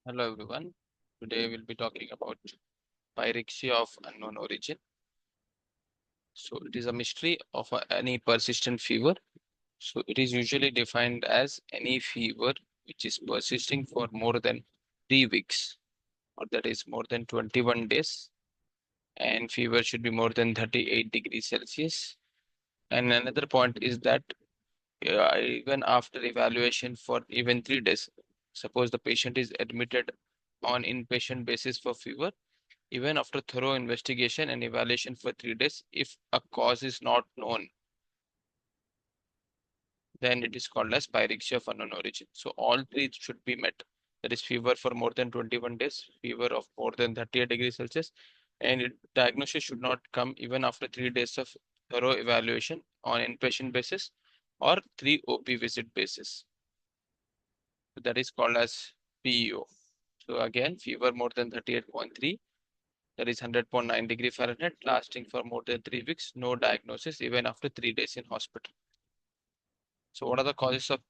Hello everyone. Today we'll be talking about pyrexia of unknown origin. So it is a mystery of any persistent fever. So it is usually defined as any fever which is persisting for more than 3 weeks, or that is more than 21 days, and fever should be more than 38 degrees Celsius. And another point is that even after evaluation for even 3 days, suppose the patient is admitted on inpatient basis for fever. Even after thorough investigation and evaluation for 3 days, if a cause is not known, then it is called as pyrexia of unknown origin. So all three should be met. That is fever for more than 21 days, fever of more than 38 degrees Celsius, and diagnosis should not come even after 3 days of thorough evaluation on inpatient basis or 3 OP visit basis. So that is called as PUO. So again, fever more than 38.3, that is 100.9 degree Fahrenheit, lasting for more than 3 weeks, no diagnosis even after 3 days in hospital. So what are the causes of